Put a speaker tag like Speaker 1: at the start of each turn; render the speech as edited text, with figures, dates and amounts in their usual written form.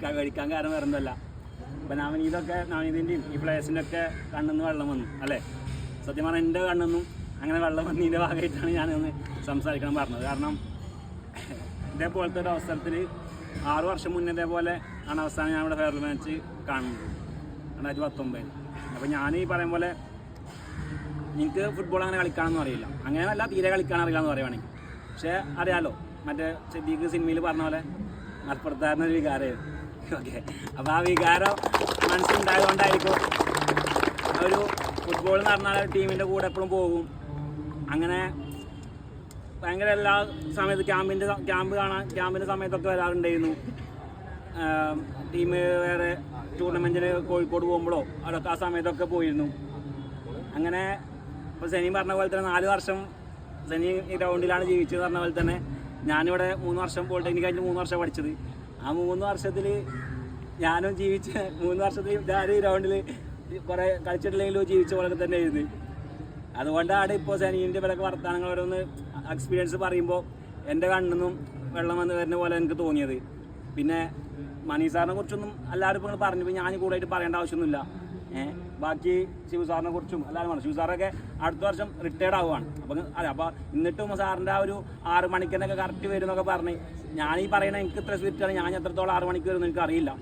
Speaker 1: കഴിക്കാൻ കാരണം വേറെ എന്തല്ല. ഇപ്പം നവനീതിൻ്റെയും ഈ പ്ലേയേഴ്സിൻ്റെ ഒക്കെ കണ്ണിന്ന് വെള്ളം വന്നു അല്ലേ. സത്യം പറഞ്ഞാൽ എൻ്റെ കണ്ണിന്നും അങ്ങനെ വെള്ളം വന്നതിൻ്റെ ഭാഗമായിട്ടാണ് ഞാനൊന്ന് സംസാരിക്കണം പറഞ്ഞത്. കാരണം ഇതേപോലത്തെ ഒരു അവസരത്തിൽ 6 വർഷം മുന്നേ ഇതേപോലെ ആണ് അവസാനം ഞാൻ ഇവിടെ ഫെയർവെൽ മാച്ച് കാണുന്നത് 2019. അപ്പോൾ ഞാൻ ഈ പറയും പോലെ എനിക്ക് ഫുട്ബോൾ അങ്ങനെ കളിക്കാനൊന്നും അറിയില്ല, അങ്ങനെയല്ല തീരെ കളിക്കാൻ അറിയാമെന്ന് പറയുവാണെങ്കിൽ. പക്ഷേ അറിയാമല്ലോ, മറ്റേ സിദ്ദീഖ് സിനിമയിൽ പറഞ്ഞ പോലെ മലപ്പുറത്തായിരുന്നൊരു വികാരമായിരുന്നു. ഓക്കെ, അപ്പോൾ ആ വികാരം മനസ്സിലുണ്ടായതുകൊണ്ടായിരിക്കും ഒരു ഫുട്ബോൾ എന്ന് പറഞ്ഞാൽ ടീമിൻ്റെ കൂടെ എപ്പോഴും പോകും. അങ്ങനെ ഭയങ്കര എല്ലാ സമയത്ത് ക്യാമ്പിൻ്റെ സമയത്തൊക്കെ വരാറുണ്ടായിരുന്നു. ടീം വേറെ ടൂർണമെൻറ്റിന് കോഴിക്കോട് പോകുമ്പോഴോ അതൊക്കെ ആ സമയത്തൊക്കെ പോയിരുന്നു. അങ്ങനെ ഇപ്പോൾ സെനി പറഞ്ഞ പോലെ തന്നെ 4 വർഷം സെനി ഈ ഗ്രൗണ്ടിലാണ് ജീവിച്ചത് പറഞ്ഞ പോലെ തന്നെ ഞാനിവിടെ 3 വർഷം പോളിടെക്നിക്കായിട്ട് 3 വർഷം പഠിച്ചത്. ആ 3 വർഷത്തിൽ ഞാനും ജീവിച്ച 3 വർഷത്തിൽ ഞാൻ ഈ ഗ്രൗണ്ടിൽ കുറേ കളിച്ചിട്ടില്ലെങ്കിലും ജീവിച്ച പോലെ തന്നെ ആയിരുന്നു. അതുകൊണ്ടാണ് ഇപ്പോൾ സെനീൻ്റെ വിലക്ക് വർത്തമാനങ്ങൾ ഓരോന്ന് എക്സ്പീരിയൻസ് പറയുമ്പോൾ എൻ്റെ കണ്ണിന്നും വെള്ളം വന്ന് വരുന്ന പോലെ എനിക്ക് തോന്നിയത്. പിന്നെ മണി സാറിനെ കുറിച്ചൊന്നും എല്ലാവരും ഇപ്പോൾ പറഞ്ഞപ്പോൾ ഞാൻ കൂടുതലായിട്ട് പറയേണ്ട ആവശ്യമൊന്നുമില്ല. ബാക്കി ശിവ സാറിനെ കുറിച്ചും എല്ലാവരും പറഞ്ഞു. ശിവ സാറൊക്കെ അടുത്ത വർഷം റിട്ടയർഡ് ആവുകയാണ്. അപ്പം അതെ, അപ്പോൾ എന്നിട്ടും സാറിൻ്റെ ആ ഒരു 6 മണിക്കെന്നൊക്കെ കറക്റ്റ് വരും എന്നൊക്കെ പറഞ്ഞ് ഞാൻ ഈ പറയുന്നത് എനിക്ക് ഇത്ര സ്പിരിറ്റാണ്, ഞാൻ എത്രത്തോളം 6 മണിക്ക് വരുമെന്ന് എനിക്കറിയില്ല.